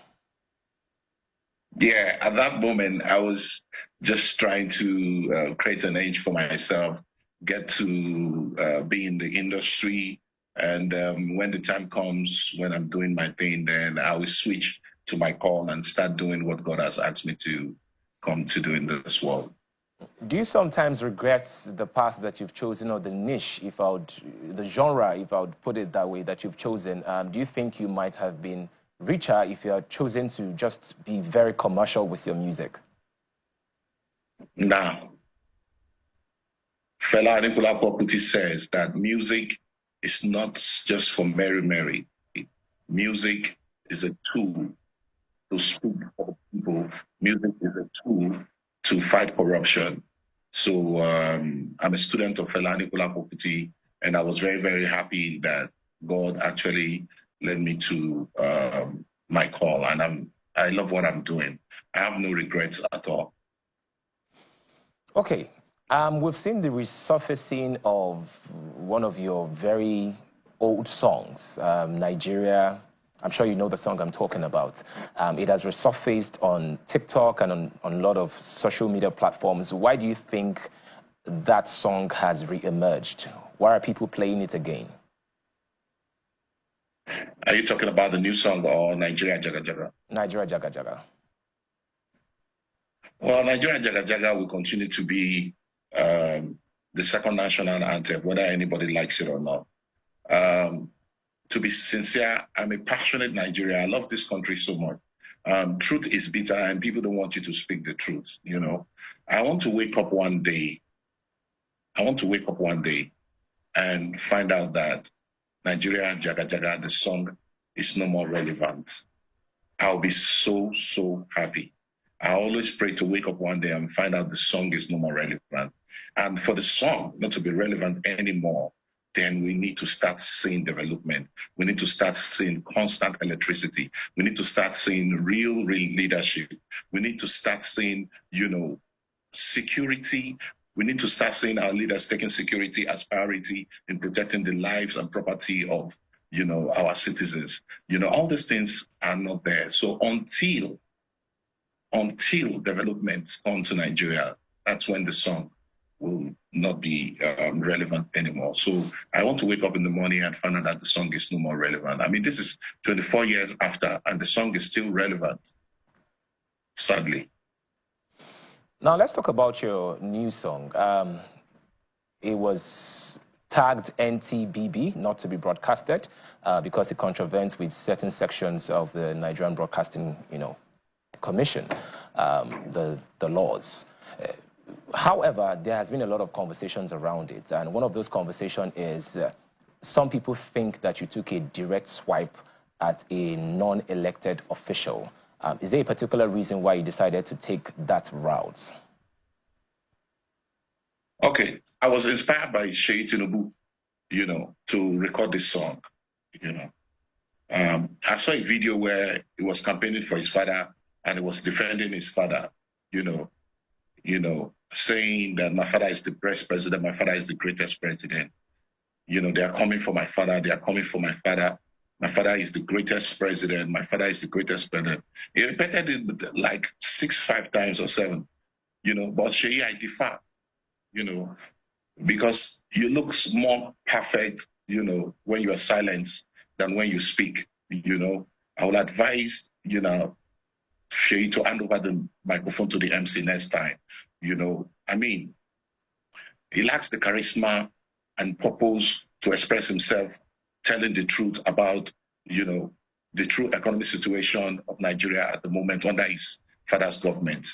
Yeah, at that moment, I was just trying to create an edge for myself, get to be in the industry. And when the time comes, when I'm doing my thing, then I will switch to my call and start doing what God has asked me to come to do in this world. Do you sometimes regret the path that you've chosen, or the niche, the genre, if I would put it that way, that you've chosen? Do you think you might have been richer if you had chosen to just be very commercial with your music? Now, Fela Anikulapo says that music is not just for Mary. Music is a tool to speak for the people. Music is a tool to fight corruption. So I'm a student of Fela Anikulapo, and I was very, very happy that God actually led me to my call, and I love what I'm doing. I have no regrets at all. Okay. We've seen the resurfacing of one of your very old songs, Nigeria. I'm sure you know the song I'm talking about. It has resurfaced on TikTok and on a lot of social media platforms. Why do you think that song has re-emerged? Why are people playing it again? Are you talking about the new song or Nigeria Jaga Jaga? Nigeria Jaga Jaga. Well, Nigeria Jaga Jaga will continue to be the second national anthem, whether anybody likes it or not. To be sincere, I'm a passionate Nigerian. I love this country so much. Truth is bitter and people don't want you to speak the truth, I want to wake up one day. And find out that Nigeria Jaga Jaga, the song, is no more relevant. I'll be so, so happy. I always pray to wake up one day and find out the song is no more relevant. And for the song not to be relevant anymore, then we need to start seeing development. We need to start seeing constant electricity. We need to start seeing real leadership. We need to start seeing, security. We need to start seeing our leaders taking security as priority in protecting the lives and property of, our citizens. All these things are not there. So until development comes to Nigeria, that's when the song will not be relevant anymore. So I want to wake up in the morning and find out that the song is no more relevant. I mean, this is 24 years after, and the song is still relevant, sadly. Now, let's talk about your new song. It was tagged NTBB, not to be broadcasted, because it contravenes with certain sections of the Nigerian Broadcasting, Commission, the laws. However, there has been a lot of conversations around it, and one of those conversations is some people think that you took a direct swipe at a non-elected official. Is there a particular reason why you decided to take that route? Okay, I was inspired by Sheyi Tinubu, to record this song. I saw a video where he was campaigning for his father and he was defending his father, saying that my father is the best president, my father is the greatest president. They are coming for my father, they are coming for my father. My father is the greatest president, my father is the greatest president. He repeated it like 5 times or 7, but Sheyi, I differ, because you look more perfect, when you are silent than when you speak, I would advise, Sheyi to hand over the microphone to the MC next time. I mean, he lacks the charisma and purpose to express himself, telling the truth about, the true economic situation of Nigeria at the moment under his father's government.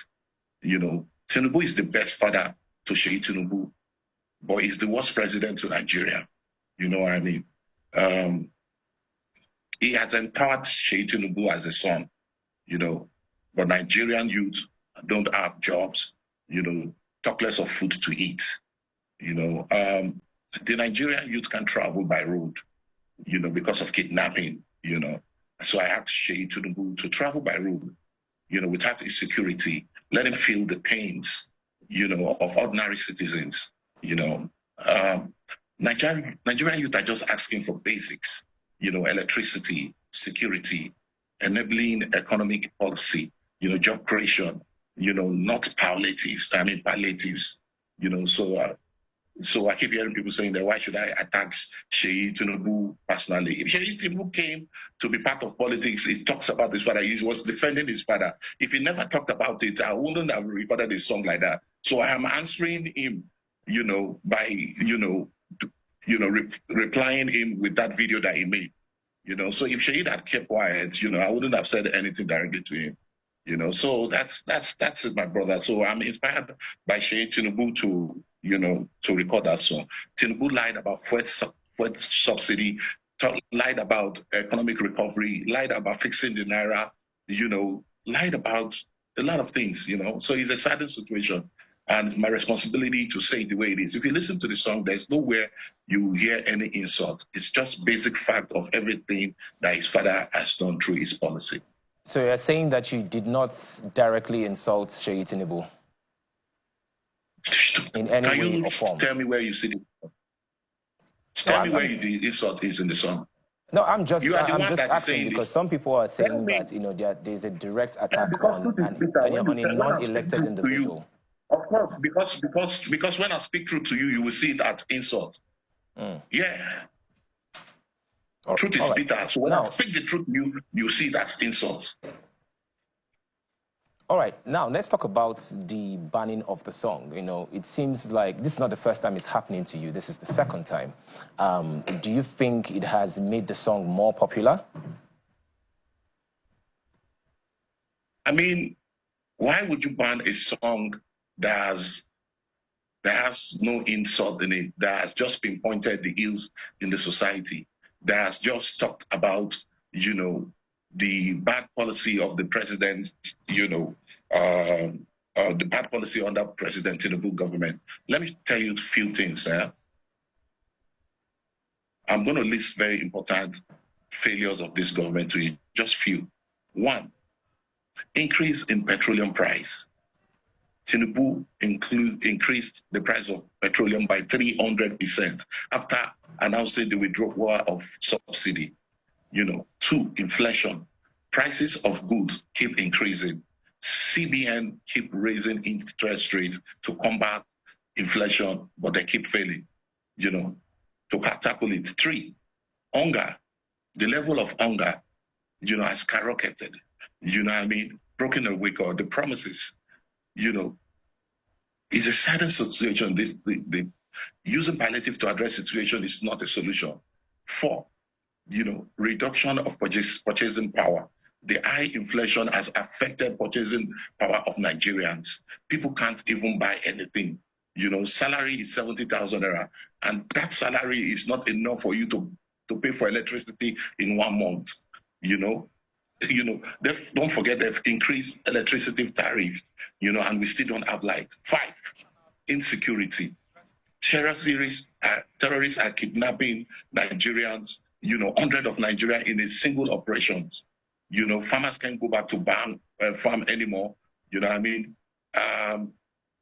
Tinubu is the best father to Sheyi Tinubu, but he's the worst president to Nigeria. You know what I mean? He has empowered Sheyi Tinubu as a son, but Nigerian youth don't have jobs, talk less of food to eat. The Nigerian youth can travel by road, because of kidnapping, So I asked Sheyi Tinubu to travel by road, without insecurity, let him feel the pains, of ordinary citizens, Nigerian youth are just asking for basics, electricity, security, enabling economic policy, job creation, not palliatives. I mean palliatives, So I keep hearing people saying that why should I attack Sheyi Tinubu personally? If Sheyi Tinubu came to be part of politics, he talks about his father. He was defending his father. If he never talked about it, I wouldn't have recorded a song like that. So I am answering him, by, replying him with that video that he made. So if Sheyi had kept quiet, I wouldn't have said anything directly to him. So that's it, my brother. So I'm inspired by Sheyi Tinubu to record that song. Tinubu lied about fuel subsidy, lied about economic recovery, lied about fixing the naira, lied about a lot of things, So it's a saddening situation. And it's my responsibility to say it the way it is. If you listen to the song, there's nowhere you hear any insult. It's just basic fact of everything that his father has done through his policy. So you're saying that you did not directly insult Sheyi Tinubu in any way or form? Tell me where you see it? Tell me where the insult is in the song. No, I'm just asking because some people are saying that there's a direct attack on a non-elected individual. Of course, because when I speak truth to you, you will see that insult. Yeah. Truth is bitter. So when I speak the truth to you, you see that insult. All right. Now, let's talk about the banning of the song. It seems like this is not the first time it's happening to you. This is the second time. Do you think it has made the song more popular? I mean, why would you ban a song that has no insult in it, that has just pinpointed the ills in the society, that has just talked about, the bad policy of the president, the bad policy under President Tinubu government? Let me tell you a few things. I'm going to list very important failures of this government to you, just few. One, increase in petroleum price. Tinubu increased the price of petroleum by 300% after announcing the withdrawal of subsidy. Two, inflation. Prices of goods keep increasing. CBN keep raising interest rates to combat inflation, but they keep failing, to tackle it. Three, hunger. The level of hunger, has skyrocketed. Broken away or the promises, it's a saddened situation. The using palliative to address the situation is not a solution. Four, reduction of purchasing power. The high inflation has affected purchasing power of Nigerians. People can't even buy anything. Salary is 70,000 naira, and that salary is not enough for you to pay for electricity in 1 month. Don't forget they've increased electricity tariffs, and we still don't have light. Five, insecurity. Terrorists are kidnapping Nigerians, hundreds of Nigerians in a single operations. Farmers can't go back to farm anymore.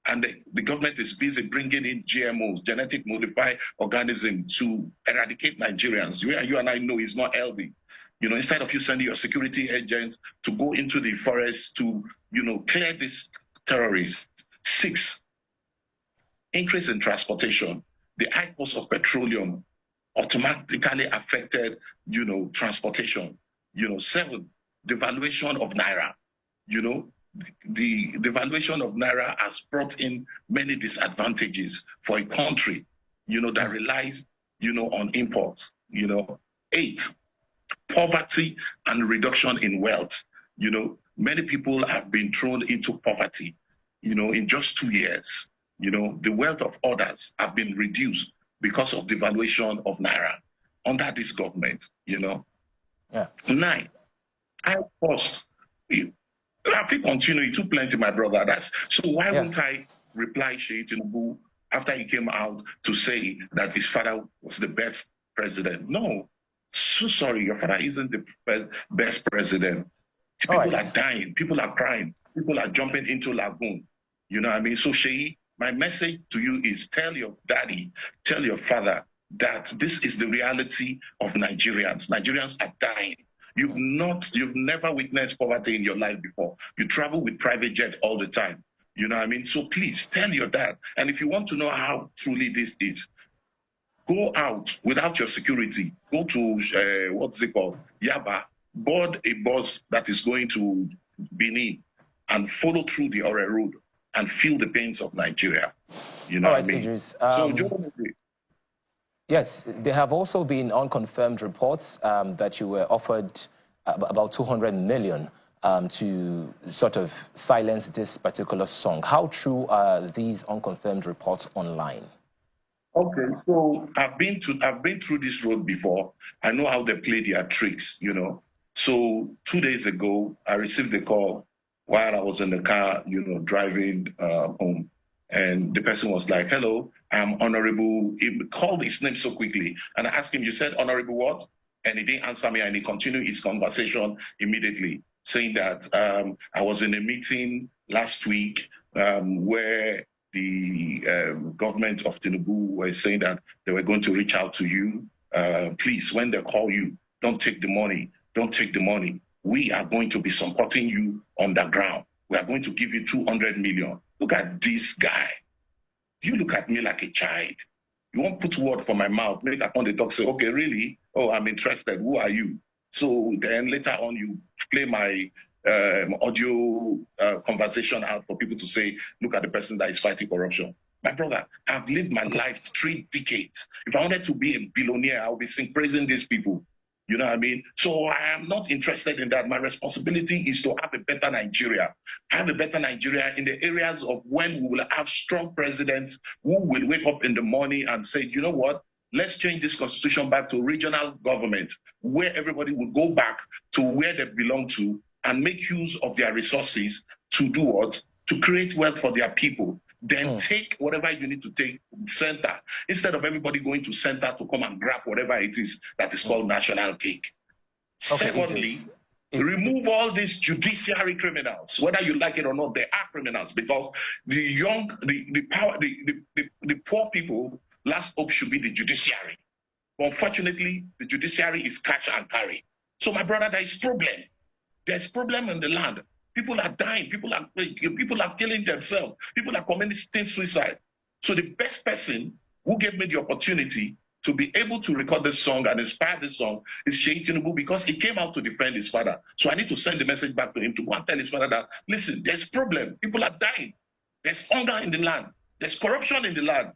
And the government is busy bringing in GMOs, genetic modified organisms, to eradicate Nigerians. Where you and I know is not healthy. Instead of you sending your security agent to go into the forest to, clear these terrorists. Six, increase in transportation. The high cost of petroleum automatically affected, transportation. Seven, devaluation of Naira. The devaluation of Naira has brought in many disadvantages for a country, that relies, on imports. Eight, poverty and reduction in wealth. Many people have been thrown into poverty, in just 2 years. The wealth of others have been reduced because of devaluation of Naira under this government, Yeah. 9, high cost. I think continue, it too plenty, my brother. So why wouldn't I reply Sheyi Tinubu after he came out to say that his father was the best president? No. So sorry, your father isn't the best president. People are dying, people are crying, people are jumping into lagoon. So Sheyi, my message to you is tell your daddy, tell your father that this is the reality of Nigerians. Nigerians are dying. You've never witnessed poverty in your life before. You travel with private jet all the time. So please tell your dad. And if you want to know how truly this is, go out without your security. Go to, what's it called? Yaba. Board a bus that is going to Benin and follow through the Ore Road and feel the pains of Nigeria. Idris, yes, there have also been unconfirmed reports that you were offered about 200 million to sort of silence this particular song. How true are these unconfirmed reports online? Okay, so I've been through this road before. I know how they play their tricks, So 2 days ago, I received a call while I was in the car, driving home. And the person was like, hello, I'm Honorable. He called his name so quickly. And I asked him, you said Honorable what? And he didn't answer me. And he continued his conversation immediately, saying that I was in a meeting last week where the government of Tinubu were saying that they were going to reach out to you. Please, when they call you, don't take the money. Don't take the money. We are going to be supporting you on the ground. We are going to give you 200 million. Look at this guy. You look at me like a child. You won't put word for my mouth. Make up on the talk, say, okay, really? Oh, I'm interested. Who are you? So then later on, you play my audio conversation out for people to say, look at the person that is fighting corruption. My brother, I've lived my life 3 decades. If I wanted to be a billionaire, I would be praising these people. You know what I mean? So I am not interested in that. My responsibility is to have a better Nigeria. Have a better Nigeria in the areas of when we will have strong presidents who will wake up in the morning and say, you know what? Let's change this constitution back to regional government, where everybody will go back to where they belong to and make use of their resources to do what? To create wealth for their people. Then take whatever you need to take from center, instead of everybody going to center to come and grab whatever it is that is called national cake. Okay, Secondly, remove all these judiciary criminals, whether you like it or not. They are criminals, because the poor people, last hope should be the judiciary. Unfortunately, the judiciary is cash and carry. So, my brother, there is problem. There's problem in the land. People are dying. People are killing themselves. People are committing suicide. So the best person who gave me the opportunity to be able to record this song and inspire this song is Sheikh Tinubu, because he came out to defend his father. So I need to send the message back to him to go and tell his father that, listen, there's problem. People are dying. There's hunger in the land. There's corruption in the land.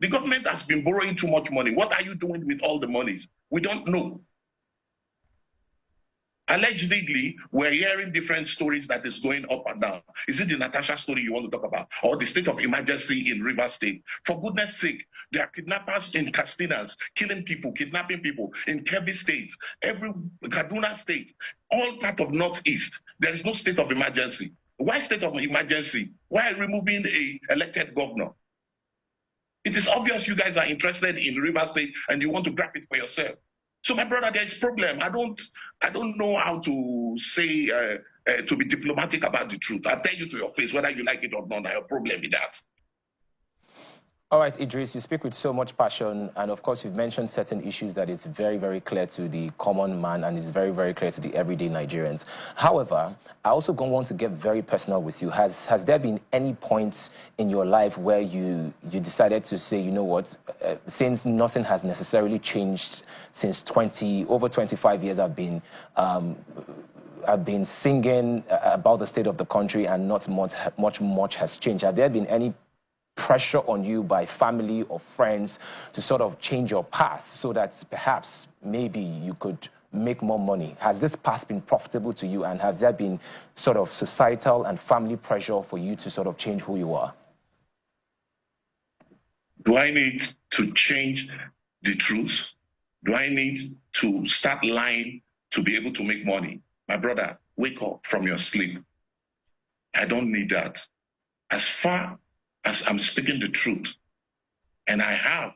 The government has been borrowing too much money. What are you doing with all the monies? We don't know. Allegedly, we're hearing different stories that is going up and down. Is it the Natasha story you want to talk about? Or the state of emergency in Rivers State? For goodness sake, there are kidnappers in Castinas, killing people, kidnapping people in Kebbi State, every Kaduna State, all part of Northeast. There is no state of emergency. Why state of emergency? Why removing a elected governor? It is obvious you guys are interested in Rivers State and you want to grab it for yourself. So, my brother, there's a problem. I don't know how to say to be diplomatic about the truth. I tell you to your face, whether you like it or not. I have a problem with that. All right, Idris, you speak with so much passion, and of course you've mentioned certain issues that is very, very clear to the common man and is very, very clear to the everyday Nigerians. However, I also want to get very personal with you. Has there been any points in your life where you decided to say, you know what, since nothing has necessarily changed since over 25 years I've been singing about the state of the country and not much has changed. Have there been any pressure on you by family or friends to sort of change your path so that perhaps maybe you could make more money? Has this path been profitable to you, and has there been sort of societal and family pressure for you to sort of change who you are? Do I need to change the truth? Do I need to start lying to be able to make money? My brother, wake up from your sleep. I don't need that. As far as I'm speaking the truth, and I have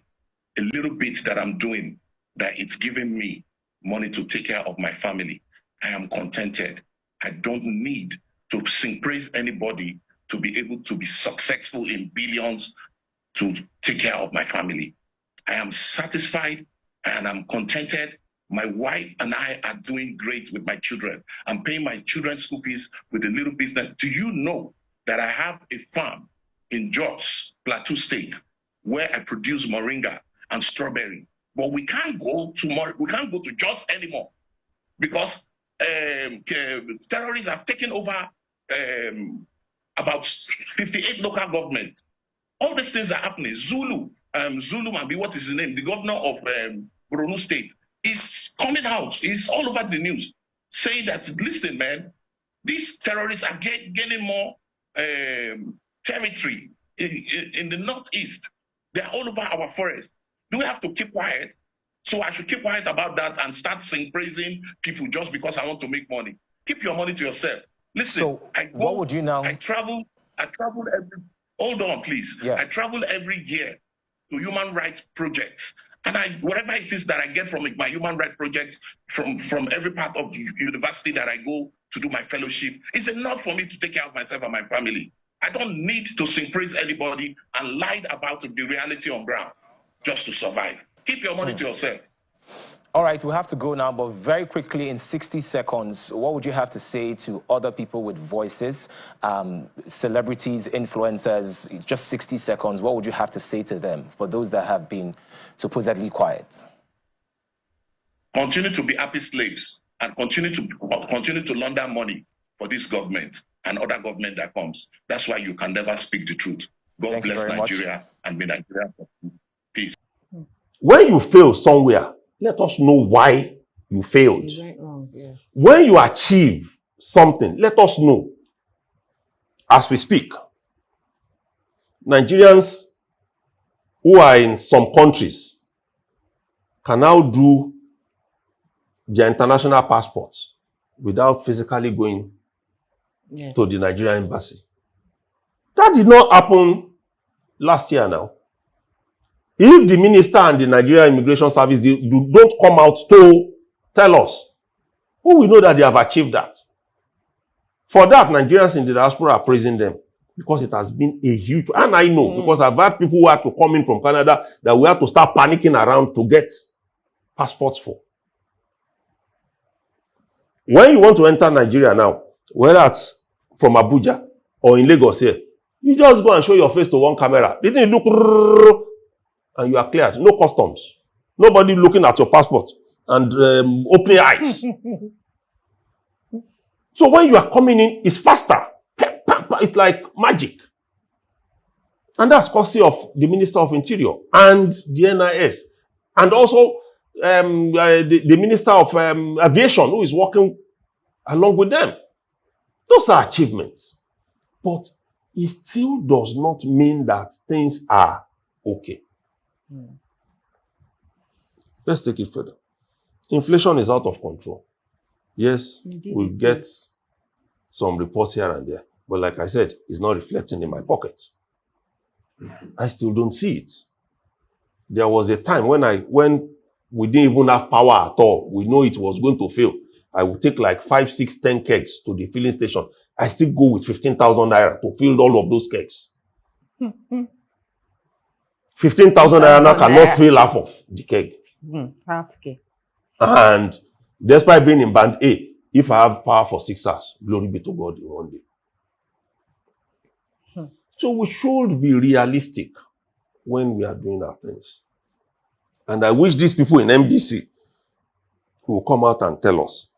a little bit that I'm doing that it's giving me money to take care of my family, I am contented. I don't need to sing praise anybody to be able to be successful in billions to take care of my family. I am satisfied and I'm contented. My wife and I are doing great with my children. I'm paying my children's school fees with a little business. Do you know that I have a farm in Jos, Plateau State, where I produce moringa and strawberry? But we can't go to Jos anymore because terrorists have taken over about 58 local governments. All these things are happening. Zulu Mambi, what is his name? The governor of Borno State is coming out. He's all over the news saying that, listen, man, these terrorists are gaining more territory in the Northeast. They're all over our forest. Do we have to keep quiet? So I should keep quiet about that and start praising people just because I want to make money. Keep your money to yourself. Listen, so what would you now? I travel every, hold on, please. Yeah. I travel every year to human rights projects. And whatever it is that I get from my human rights project, from every part of the university that I go to do my fellowship, is enough for me to take care of myself and my family. I don't need to sing praise anybody and lie about the reality on ground just to survive. Keep your money to yourself. All right, we have to go now, but very quickly, in 60 seconds, what would you have to say to other people with voices, celebrities, influencers? Just 60 seconds, what would you have to say to them, for those that have been supposedly quiet? Continue to be happy slaves and continue to launder money for this government and other government that comes. That's why you can never speak the truth. God bless Nigeria and may Nigeria peace. When you fail somewhere, let us know why you failed. It went wrong, yes. When you achieve something, let us know. As we speak, Nigerians who are in some countries can now do their international passports without physically going to the Nigerian embassy. That did not happen last year now. If the minister and the Nigeria Immigration Service don't come out to tell us, who will know that they have achieved that? For that, Nigerians in the diaspora are praising them because it has been a huge, and I know because I've had people who had to come in from Canada that we had to start panicking around to get passports for. When you want to enter Nigeria now, whether it's from Abuja or in Lagos here, you just go and show your face to one camera. The thing you do, and you are cleared. No customs. Nobody looking at your passport and opening eyes. So when you are coming in, it's faster. It's like magic. And that's courtesy of the Minister of Interior and the NIS. And also the Minister of Aviation, who is working along with them. Those are achievements. But it still does not mean that things are okay. Let's take it further. Inflation is out of control. Yes, we get some reports here and there. But like I said, it's not reflecting in my pocket. I still don't see it. There was a time when we didn't even have power at all. We know it was going to fail. I would take like 5, 6, 10 kegs to the filling station. I still go with 15,000 naira to fill all of those kegs. 15,000 naira now cannot fill half of the keg. Half keg. And despite being in band A, if I have power for 6 hours, glory be to God in one day. So we should be realistic when we are doing our things. And I wish these people in NBC will come out and tell us,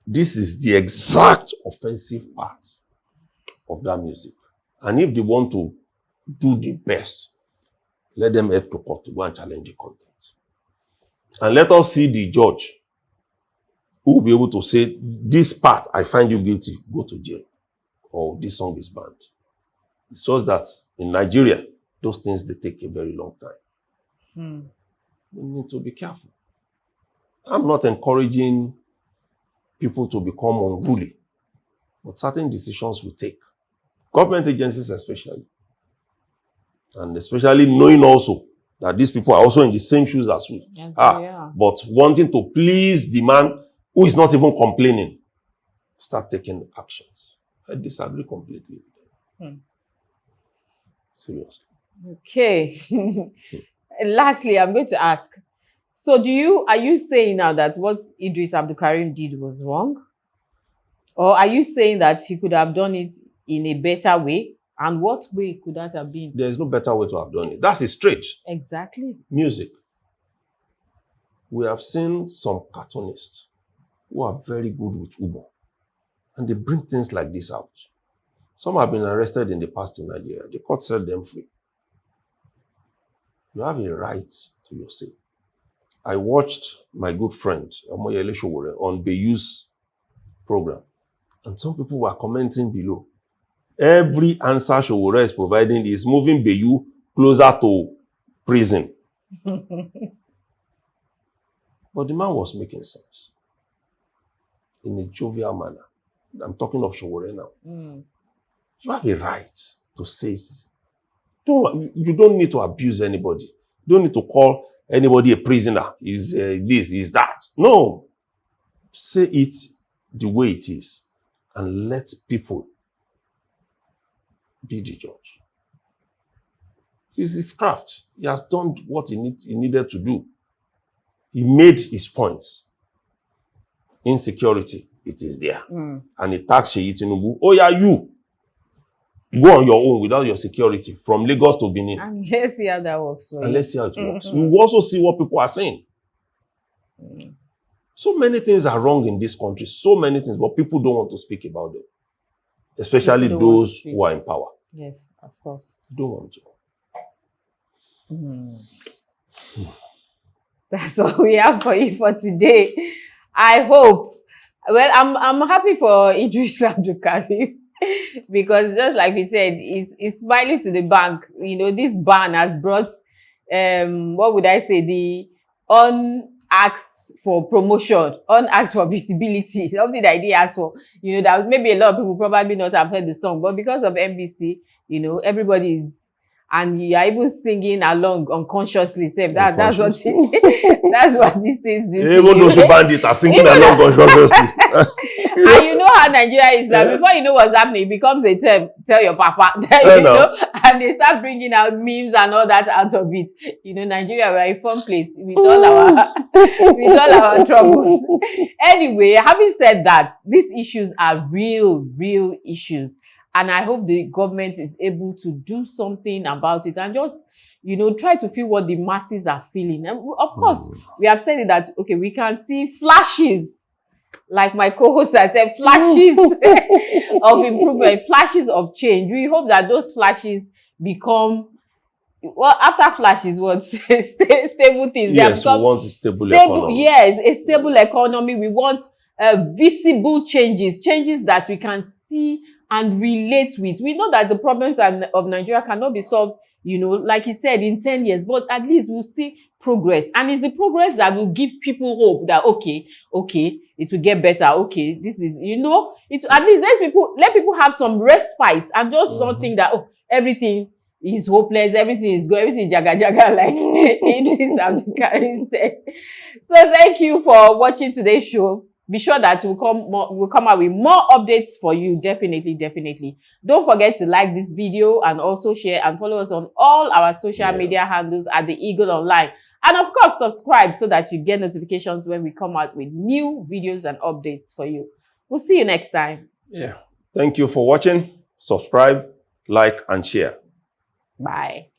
this is the exact offensive part of that music. And if they want to do the best, let them head to court to go and challenge the content. And let us see the judge who will be able to say, this part, I find you guilty, go to jail. Or this song is banned. It's just that in Nigeria, those things, they take a very long time. We need to be careful. I'm not encouraging people to become unruly, but certain decisions we take. Government agencies especially. And especially knowing also that these people are also in the same shoes as we are. But wanting to please the man who is not even complaining, start taking actions. I disagree completely with them. Seriously. Okay. Lastly, I'm going to ask, so are you saying now that what Idris Abdulkarim did was wrong? Or are you saying that he could have done it in a better way? And what way could that have been? There is no better way to have done it. That's straight. Exactly. Music. We have seen some cartoonists who are very good with humor. And they bring things like this out. Some have been arrested in the past in Nigeria. The court set them free. You have a right to your say. I watched my good friend, Omoyele Sowore, on Bayu's program. And some people were commenting below. Every answer Sowore is providing is moving Bayu closer to prison. But the man was making sense. In a jovial manner. I'm talking of Sowore now. You have a right to say it. You don't need to abuse anybody. You don't need to call anybody a prisoner. Is this, is that. No. Say it the way it is. And let people be the judge. It's his craft. He has done what he needed to do. He made his points. Insecurity, it is there. And he taxed Seyi Tinubu. Oh yeah, you. Go on your own without your security from Lagos to Benin. And let's see how that works. And let's see how it works. You will also see what people are saying. So many things are wrong in this country. So many things, but people don't want to speak about them. Especially those who are in power. Yes, of course. Don't want to. That's all we have for you for today. I hope. Well, I'm happy for Idris Abdulkarim because just like we said, it's smiling to the bank. You know, this ban has brought what would I say, the unasked for promotion, unasked for visibility, something that I didn't ask for. You know, that maybe a lot of people probably not have heard the song, but because of NBC, you know, everybody's, and you are even singing along unconsciously. That's what that's what these things do to Even you. those who bandit are singing along unconsciously. And you know how Nigeria is now. Before you know what's happening, it becomes a term. Tell your papa, you know, and they start bringing out memes and all that out of it. You know, Nigeria, we're a fun place with all our with all our troubles. Anyway, having said that, these issues are real issues, and I hope the government is able to do something about it and just, you know, try to feel what the masses are feeling. And of course, we have said it that, okay, we can see flashes, like my co-host has said, flashes of improvement, flashes of change. We hope that those flashes become, well, after flashes, what stable things. Yes, we want a stable economy. Yes, a stable economy. We want visible changes that we can see and relate with. We know that the problems of Nigeria cannot be solved, you know, like he said, in 10 years, but at least we'll see progress. And it's the progress that will give people hope that, okay, it will get better. Okay, this is, you know, it at least let people have some respite and just don't think that, oh, everything is hopeless, everything is good, everything is jaga jaga, like Idris Abdul Karim said. So thank you for watching today's show. Be sure that we'll come out with more updates for you. Definitely. Don't forget to like this video and also share and follow us on all our social media handles at The Eagle Online. And of course, subscribe so that you get notifications when we come out with new videos and updates for you. We'll see you next time. Yeah. Thank you for watching. Subscribe, like, and share. Bye.